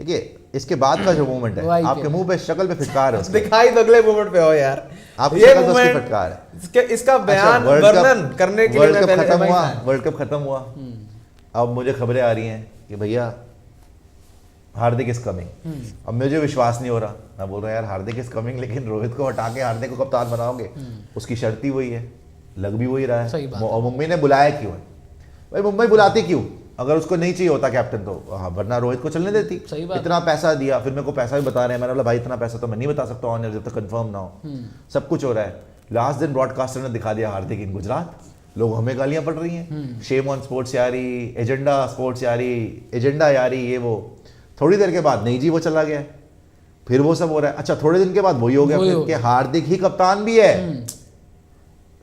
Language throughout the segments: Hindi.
देखिए इसके बाद का जो मूवमेंट है, आपके मुंह पे शक्ल पे फिटकार है, दिखाई तो अगले मूवमेंट पे हो यार, आपकी शक्ल पे उसकी फिटकार है। इसका बयान वर्णन करने के लिए वर्ल्ड कप खत्म हुआ, अब मुझे खबरें आ रही हैं कि भैया हार्दिक इज कमिंग। अब मुझे विश्वास नहीं हो रहा, मैं बोल रहा यार हार्दिक इज कमिंग, लेकिन रोहित को हटा के हार्दिक को कप्तान बनाओगे, उसकी शर्त ही वही है, लग भी वही रहा है। और मुंबई ने बुलाया क्यों है भाई, मुंबई बुलाती क्यों? अगर उसको नहीं चाहिए होता कैप्टन तो वरना रोहित को चलने देती। इतना पैसा दिया, फिर मेरे को पैसा भी बता रहे हैं, मैंने बोला भाई इतना पैसा तो मैं नहीं बता सकता ऑन एयर जब तक कंफर्म ना हो। सब कुछ हो रहा है, लास्ट दिन ब्रॉडकास्टर ने दिखा दिया हार्दिक इन गुजरात, लोग हमें गालियां पड़ रही हैं, शेम ऑन स्पोर्ट्स यारी, एजेंडा स्पोर्ट्स यारी, एजेंडा यारी, ये वो। थोड़ी देर के बाद नहीं जी वो चला गया, फिर वो सब हो रहा है। अच्छा थोड़े दिन के बाद वही हो गया फिर कि हार्दिक ही कप्तान भी है।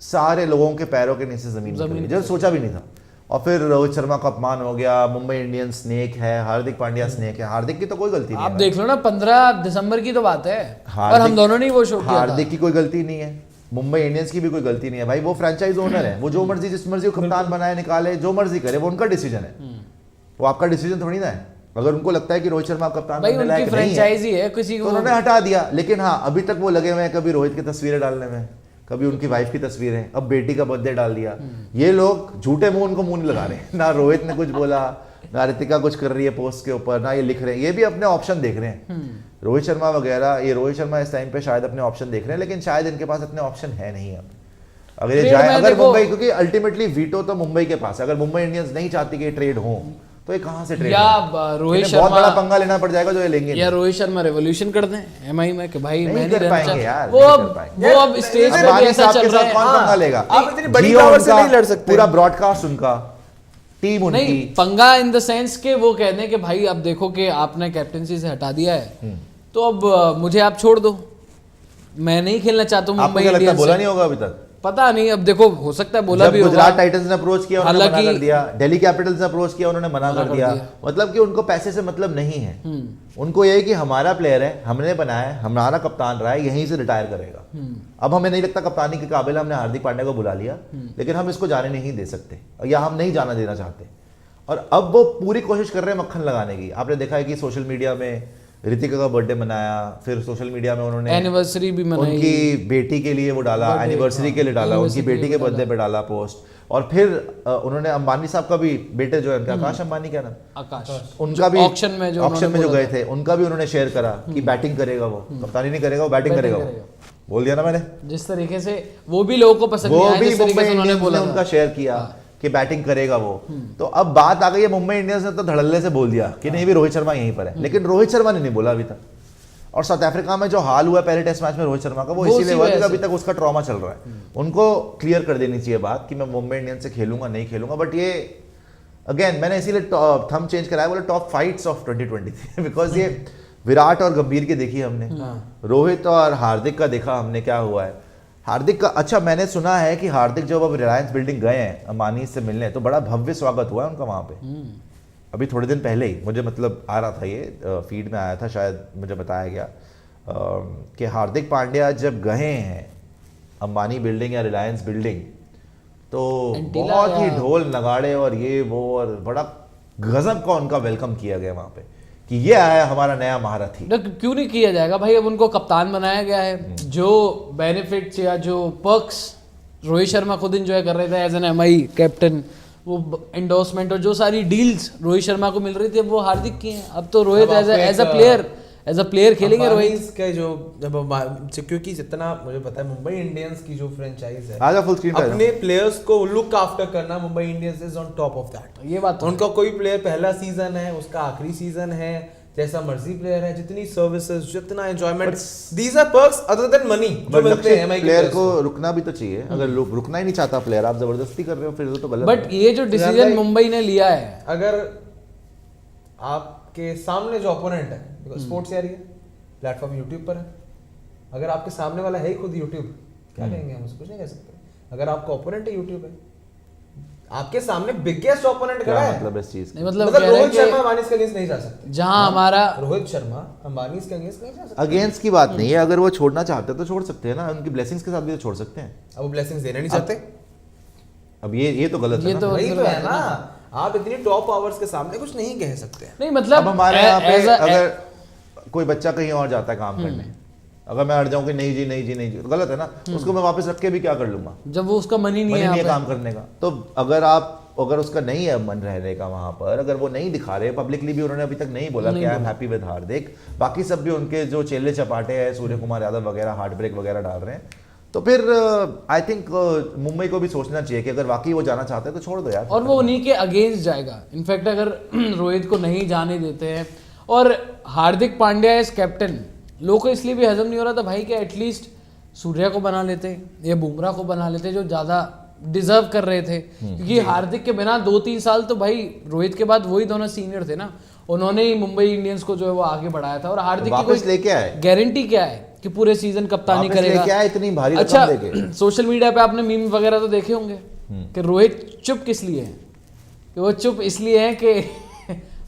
सारे लोगों के पैरों के नीचे जमीन जो सोचा भी नहीं था। और फिर रोहित शर्मा का अपमान हो गया, मुंबई इंडियंस स्नेक है, हार्दिक पांड्या स्नेक है। हार्दिक की तो कोई गलती नहीं है, आप देख लो ना 15 दिसंबर की तो बात है, और हम दोनों ने वो शो किया था। हार्दिक की कोई गलती नहीं है, मुंबई इंडियंस की भी कोई गलती नहीं है भाई, वो फ्रेंचाइज ओनर है, वो जो मर्जी जिस मर्जी को कप्तान बनाए निकाले, जो मर्जी करे, वो उनका डिसीजन है, वो आपका डिसीजन थोड़ी ना है। अगर उनको लगता है कि रोहित शर्मा कप्तान भाई उनकी फ्रेंचाइज ही है, किसी को तो उन्होंने हटा दिया। लेकिन हाँ अभी तक वो लगे हुए हैं कभी रोहित की तस्वीरें डालने में, कभी उनकी वाइफ की तस्वीरें, अब बेटी का बर्थडे डाल दिया। ये लोग झूठे मुंह उनको मुंह नहीं लगा रहे, ना रोहित ने कुछ बोला, ना रितिका कुछ कर रही है पोस्ट के ऊपर, ना ये लिख रहे हैं, ये भी अपने ऑप्शन देख रहे हैं। रोहित शर्मा वगैरह, ये रोहित शर्मा इस टाइम पे शायद अपने ऑप्शन देख रहे हैं, लेकिन शायद इनके पास अपने ऑप्शन है नहीं अब। अगर ये जाए, अगर मुंबई, क्योंकि अल्टीमेटली वीटो तो मुंबई के पास है, अगर मुंबई इंडियंस नहीं चाहती कि ट्रेड हो तो ये कहाँ से ट्रेड, या रोहित शर्मा बहुत बड़ा पंगा लेना पड़ जाएगा जो ये लेंगे, या रोहित शर्मा रेवोल्यूशन कर दें एमआई में कि भाई मैं नहीं कर पाएंगे यार, वो अब स्टेज पे भी ऐसा चल रहा है। कौन पंगा लेगा? आप इतनी बड़ी पावर से नहीं लड़ सकते, पूरा ब्रॉडकास्ट उनका, टीम उनकी। नहीं पंगा इन द सेंस के वो कहते हैं कि भाई अब देखो कि आपने कैप्टनसी से हटा दिया है तो अब मुझे आप छोड़ दो, मैं नहीं खेलना चाहता हूं मुंबई इंडियंस से। बोला नहीं होगा अभी तक, पता नहीं, अब देखो हो सकता है बोला भी होगा। गुजरात टाइटंस ने अप्रोच किया उन्होंने मना कर दिया, दिल्ली कैपिटल्स ने अप्रोच किया उन्होंने मना कर दिया। मतलब कि उनको पैसे से मतलब नहीं है, उनको ये है कि हमारा प्लेयर है, हमने बनाया है, हमारा कप्तान रहा है, यहीं से रिटायर करेगा। अब हमें नहीं लगता कप्तानी के काबिल, हमने हार्दिक पांड्या को बुला लिया, लेकिन हम इसको जाने नहीं दे सकते या हम नहीं जाना देना चाहते। और अब वो पूरी कोशिश कर रहे हैं मक्खन लगाने की। आपने देखा है कि सोशल मीडिया में रितिका का बर्थडे मनाया, फिर सोशल मीडिया में उन्होंने एनिवर्सरी भी मनाई, उनकी बेटी के लिए वो डाला, एनिवर्सरी के लिए डाला, उनकी बेटी के बर्थडे पे डाला पोस्ट। और फिर उन्होंने अंबानी साहब का भी बेटे जो है उनके आकाश अंबानी, क्या नाम, आकाश, उनका भी ऑक्शन में जो गए थे उनका भी उन्होंने शेयर करा कि बैटिंग करेगा वो, कप्तानी नहीं करेगा वो, बैटिंग करेगा वो, बोल दिया ना मैंने। जिस तरीके से वो भी लोगों को पसंद नहीं आया, जिस तरीके से उन्होंने बोला उनका शेयर किया कि बैटिंग करेगा वो। तो अब बात आ गई है, मुंबई इंडियंस ने तो धड़ल्ले से बोल दिया कि नहीं भी रोहित शर्मा यहीं पर है, लेकिन रोहित शर्मा ने नहीं बोला अभी तक। और साउथ अफ्रीका में जो हाल हुआ पहले टेस्ट मैच में रोहित शर्मा का, वो इसीलिए हुआ कि अभी तक उसका ट्रॉमा चल रहा है। उनको क्लियर कर देनी चाहिए बात कि मैं मुंबई इंडियंस से खेलूंगा नहीं खेलूंगा। बट ये अगेन मैंने इसीलिए थंब चेंज कराया, बोले टॉप फाइट्स ऑफ 2023 बिकॉज ये विराट और गंभीर की देखी हमने, रोहित और हार्दिक का देखा हमने क्या हुआ है। हार्दिक का, अच्छा मैंने सुना है कि हार्दिक जब अब रिलायंस बिल्डिंग गए हैं अंबानी से मिलने, तो बड़ा भव्य स्वागत हुआ है उनका वहाँ पे। अभी थोड़े दिन पहले ही मुझे मतलब आ रहा था, ये फीड में आया था, शायद मुझे बताया गया कि हार्दिक पांड्या जब गए हैं अंबानी बिल्डिंग या रिलायंस बिल्डिंग, तो बहुत ही ढोल नगाड़े और ये वो, और बड़ा गजब का उनका वेलकम किया गया वहाँ पे कि ये आया हमारा नया महारथी। क्यों नहीं किया जाएगा भाई, अब उनको कप्तान बनाया गया है, जो बेनिफिट्स या जो पर्क्स रोहित शर्मा खुद एंजॉय कर रहे थे एज एन एमआई कैप्टन, वो एंडोर्समेंट और जो सारी डील्स रोहित शर्मा को मिल रही थी, अब वो हार्दिक की हैं। अब तो रोहित एज अ प्लेयर खेलेंगे रोहित के जो, जब क्योंकि जितना मुझे पता है मुंबई इंडियंस की जो फ्रेंचाइज है, आजा फुल स्क्रीन पे अपने प्लेयर्स को लुक आफ्टर करना, Mumbai Indians is on top of that. ये बात तो उनका कोई प्लेयर पहला सीजन है, उसका आखिरी सीजन है, जैसा मर्जी प्लेयर है, जितनी सर्विसेज, जितना enjoyment, these are perks other than money जो मिलते हैं एमआई प्लेयर को। रुकना भी तो चाहिए, अगर रुकना ही नहीं चाहता प्लेयर, आप जबरदस्ती कर रहे हो फिर तो गलत। बट ये जो डिसीजन मुंबई ने लिया है, अगर आपके सामने जो ओपोनेंट है, स्पोर्ट्स यारी है, प्लेटफॉर्म यूट्यूब पर है, अगर आपके सामने वाला है ही खुद यूट्यूब, क्या कहेंगे हम उसको, कुछ नहीं कह सकते। अगर आपका ओपोनेंट है यूट्यूब है, आपके सामने बिगेस्ट ओपोनेंट खड़ा है, मतलब इस चीज मतलब रोहित शर्मा अंबानी के अगेंस्ट नहीं जा सकते। जहां हमारा रोहित शर्मा अंबानी के अगेंस्ट नहीं जा सकते। अगेंस्ट की बात नहीं है, अगर वो छोड़ना चाहते हैं तो छोड़ सकते हैं ना, उनकी ब्लेसिंग्स के साथ भी तो छोड़ सकते हैं। अब वो ब्लेसिंग्स देना नहीं चाहते, अब ये तो गलत है, तो वही तो है ना। आप इतनी टॉप पावर्स के सामने कुछ नहीं कह सकते हैं। नहीं मतलब अब हमारे यहाँ पे as a- अगर कोई बच्चा कहीं और जाता है काम करने, अगर मैं अड़ जाऊं कि नहीं जी नहीं जी नहीं जी, तो गलत है ना, उसको मैं वापस रख के भी क्या कर लूंगा, जब वो उसका मन ही मन नहीं ही है नहीं है यहाँ काम करने का। तो अगर उसका नहीं है मन रहने का वहां पर, अगर वो नहीं दिखा रहे पब्लिकली भी, उन्होंने अभी तक नहीं बोला कि आई एम हैप्पी विद हार्दिक, बाकी सब भी उनके जो चेले चपाटे हैं सूर्य कुमार यादव वगैरह हार्ट ब्रेक वगैरह डाल रहे हैं, तो फिर आई थिंक मुंबई को भी सोचना चाहिए कि अगर वाकई वो जाना चाहते हैं तो छोड़ दो यार। और वो उन्हीं के अगेंस्ट जाएगा। इनफैक्ट अगर रोहित को नहीं जाने देते हैं, और हार्दिक पांड्या एज कैप्टन, लोगों को इसलिए भी हजम नहीं हो रहा था भाई कि एटलीस्ट सूर्या को बना लेते या बुमराह को बना लेते जो ज़्यादा डिजर्व कर रहे थे, क्योंकि हार्दिक के बिना 2-3 साल तो भाई रोहित के बाद वही दोनों सीनियर थे ना, उन्होंने ही मुंबई इंडियंस को जो है वो आगे बढ़ाया था। और हार्दिक की वापस कोई लेके आए, गारंटी क्या है कि पूरे सीजन कप्तानी वापस करेगा? लेके आए इतनी भारी अच्छा, रकम देके। सोशल मीडिया पे आपने मीम वगैरह तो देखे होंगे कि रोहित चुप किस लिए है, कि वो चुप इसलिए है कि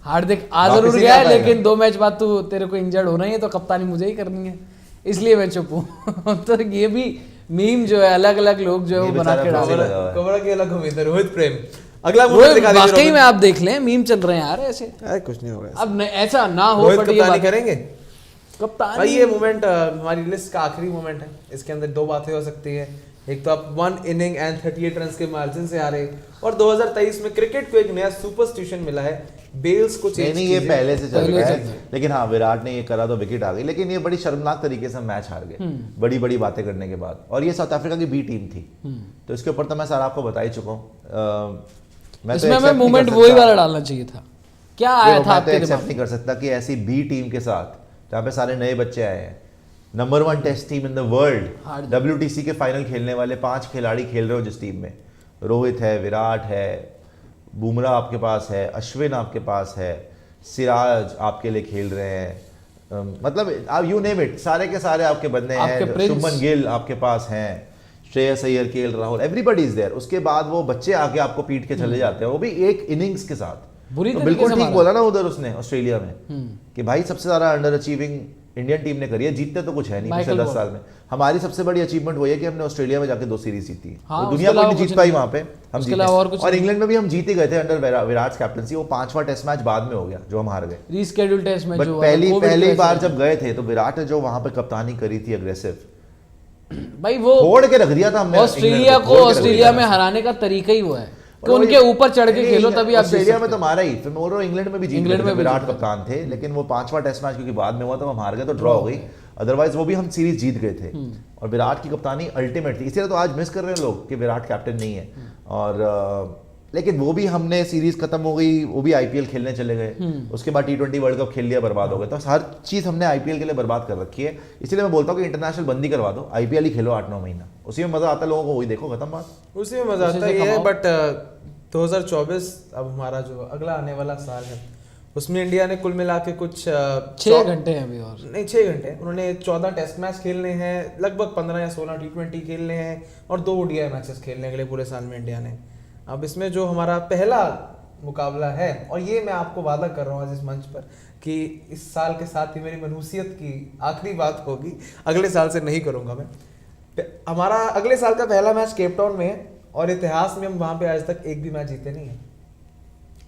हार्दिक आ वापस जरूर ही गया है, नहीं आ पाएगा। लेकिन 2 मैच बाद तू तेरे को इंजर्ड होना ही है, तो कप्तानी मुझे ही करनी है, इसलिए मैं चुप हूँ। तो ये भी मीम जो है अलग अलग लोग जो है ये वो बना के बेचारा डाल रहे हैं। लगा हुआ है। कबड़ा की अलग उम्मीद है। रोहित प्रेम अगला मूवमेंट रोहित दिखा दीजिए। वाकई में आप देख लें मीम चल रहे हैं यार ऐसे। अरे कुछ नहीं होगा। अब ऐसा ना हो, रोहित बट ये कप्तानी बात करेंगे कप्तानी भाई। ये मूवमेंट हमारी लिस्ट का आखिरी मूवमेंट है। इसके अंदर 2 बातें हो सकती है। एक तो आप 1 इनिंग एंड 38 रन के मार्जिन से आ रहे, और 2023 में क्रिकेट को एक नया सुपरस्टिशन मिला है, बेल्स को चेंज नहीं ये पहले से चल पहले रहा से है, था। लेकिन हाँ विराट ने ये करा तो विकेट आ गई, लेकिन ये बड़ी शर्मनाक तरीके से मैच हार गए बड़ी बड़ी बातें करने के बाद। और ये साउथ अफ्रीका की बी टीम थी, तो इसके ऊपर तो मैं सर आपको बता ही चुका हूँ। इसमें हमें मूवमेंट वही वाला डालना चाहिए था। क्या आया था आपके दिमाग एक्सेप्ट में? नहीं कर सकता कि ऐसी बी टीम के साथ जहाँ पे सारे नए बच्चे आए हैं, number 1 test team in the world, WTC के फाइनल खेलने वाले 5 खिलाड़ी खेल रहे हो जिस टीम में, रोहित है, विराट है, बुमराह आपके पास है, अश्विन आपके पास है, सिराज आपके लिए खेल रहे हैं, मतलब आप यू नेम इट, सारे के सारे आपके बंदे आपके हैं, प्रिंस। शुभमन गिल आपके पास हैं, Shreyas Iyer, KL Rahul, everybody is there. उसके बाद वो बच्चे आके आपको पीट के चले जाते हैं, वो भी एक इनिंग्स के साथ। बुरी तो तरीके बिल्कुल से ठीक मारा। बोला ना उधर उसने ऑस्ट्रेलिया में कि भाई सबसे ज्यादा अंडर अचीविंग इंडियन टीम ने करी है, जीतते तो कुछ है नहीं पिछले माइकल 10 वॉट। साल में। हमारी सबसे बड़ी अचीवमेंट वही है कि हमने ऑस्ट्रेलिया में जाके 2 सीरीज जीती। हाँ, तो उसके दुनिया को अलावा नहीं कुछ जीत पाई नहीं। वहां पे, हम उसके जीते। अलावा और कुछ और नहीं। इंग्लैंड में भी हम जीत ही गए थे अंडर विराट कैप्टनसी। वो 5वां टेस्ट मैच बाद में हो गया जो हम हार गए। रीस्केड्यूल टेस्ट में बट जो हुआ था, COVID की पहली वजह बार से। जब गए थे तो विराट ने जो वहां पे कप्तानी करी थी अग्रेसिव, भाई वो छोड़ के रख दिया था हमने ऑस्ट्रेलिया इंग्लैंड को छोड़ के रख ऑस्ट्रेलिया दिया में था। हराने का तरीका ही वो है कि और उनके वही- ऊपर चढ़ के नहीं, खेलो, तभी आप जीत ऑस्ट्रेलिया में सकते तो मारा ही, फिर मोरो इंग्लैंड में भी जीत इंग्लैंड गए में थे, भी विराट जीत गए। कप्तान थे, लेकिन वो 5वां टेस्ट मैच क्योंकि बाद में हुआ तो हम हार गए तो ड्रॉ हो गई, अदरवाइज वो भी हम सीरीज जीत गए थे। और विराट की कप्तानी अल्टीमेट थी, इसलिए तो आज मिस कर रहे हैं लोग कि विराट कैप्टन नहीं है। और लेकिन वो भी हमने सीरीज खत्म हो गई, वो भी आईपीएल खेलने चले गए, उसके बाद T20 वर्ल्ड कप खेल लिया, बर्बाद हो गए। तो हर चीज हमने आईपीएल के लिए बर्बाद कर रखी है। इसलिए मैं बोलता हूँ कि इंटरनेशनल बंदी करवा दो, आईपीएल ही खेलो 8-9 महीना, उसी में मजा आता है लोगों को, वही देखो, खत्म बात। उसी में मजा उसी आता से है। कमाओ। बट 2024 अब हमारा जो अगला आने वाला साल है, उसमें इंडिया ने कुल मिला के कुछ 6 घंटे हैं अभी, और नहीं 6 घंटे, उन्होंने 14 टेस्ट मैच खेलने हैं, लगभग 15 या 16 T20 खेलने हैं, और 2 ODI मैचेस खेलने अगले पूरे साल में इंडिया ने। अब इसमें जो हमारा पहला मुकाबला है, और ये मैं आपको वादा कर रहा हूँ आज इस मंच पर कि इस साल के साथ ही मेरी मनहूसियत की आखिरी बात होगी, अगले साल से नहीं करूँगा मैं। हमारा अगले साल का पहला मैच केप टाउन में है, और इतिहास में हम वहाँ पे आज तक एक भी मैच जीते नहीं है।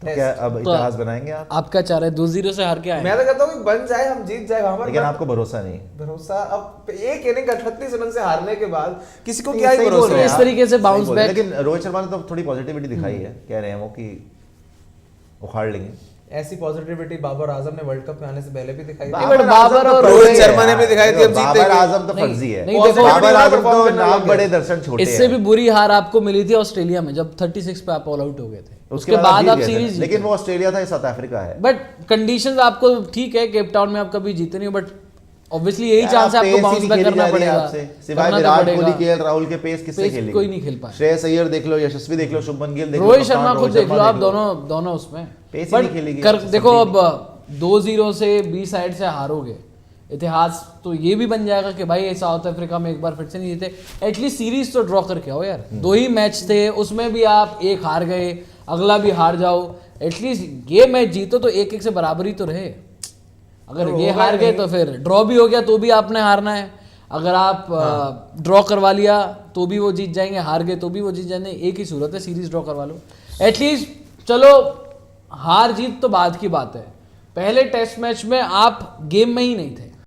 तो क्या अब तो इतिहास बनाएंगे आप? आप क्या चाह रहे हैं? 2-0 से हार के आए? मैं तो कहता हूँ कि बन जाए, हम जीत जाए वहाँ पर। लेकिन but आपको भरोसा नहीं। भरोसा अब एक इनिंग 38 रन से हारने के बाद किसी को नहीं, क्या ही सही बोल भरोसा रहे है। हैं इस तरीके से आप, bounce सही बोल रहे हैं। back- लेकिन रोहित शर्मा ने तो थोड़ी पॉजिटिविटी दिखाई है, कह रहे हैं वो कि उखाड़ लेंगे। ऐसी पॉजिटिविटी बाबर आजम ने वर्ल्ड कप में आने से पहले भी दिखाई थी। नहीं, but बाबर और रोहित शर्मा ने भी दिखाई थी, अब बाबर जीतेंगे। आजम तो नहीं, फर्जी है। नहीं, देखो, बाबर आजम परफॉर्म तो करना नाम लग बड़े गया। दर्शन छोटे इससे भी हैं। बुरी हार आपको मिली थी ऑस्ट्रेलिया में, जब 36 पे आप ऑल आउट हो गए थे। उसके बाद जीत आप गए थे। सीरीज लेकिन वो ऑस्ट्रेलिया था, ये साउथ अफ्रीका है। बट कंडीशंस आपको ठीक है, केप टाउन में आप कभी जीते नहीं हो, बट ऑब्वियसली यही यार, चांस है आप आपको पेस ही बाउंस नहीं बैक खेली करना जा रही है पड़ेगा। आपसे। सिवाय करना तो विराट पड़ेगा। कोहली, केएल राहुल के पेस किससे पेस खेलेंगे? कोई नहीं खेल पाया। श्रेयस अय्यर देख लो, यशस्वी देख लो, शुभमन गिल देख लो, रोहित कप्तान शर्मा खुद रोहित देख लो, शर्मा आप दोनों उसमें पेस ही But नहीं खेलेगी कर आपसे, देखो, समझी अब 2-0 से बी साइड से हारोगे, इतिहास तो ये भी बन जाएगा कि भाई साउथ अफ्रीका में एक बार फिर से नहीं जीते। एटलीस्ट सीरीज तो ड्रॉ करके आओ यार। 2 ही मैच थे, उसमें भी आप एक हार गए, अगला भी हार जाओ, एटलीस्ट ये मैच जीतो तो 1-1 से बराबरी तो रहे। अगर तो ये होगा हार गए नहीं। तो फिर ड्रॉ भी हो गया तो भी आपने हारना है। अगर आप ड्रॉ करवा लिया तो भी वो जीत जाएंगे, हार गए तो भी वो जीत जाएंगे। एक ही सूरत है, सीरीज ड्रॉ करवा लो। एटलीस्ट चलो हार जीत तो बाद की बात है, पहले टेस्ट मैच में आप गेम में ही नहीं थे,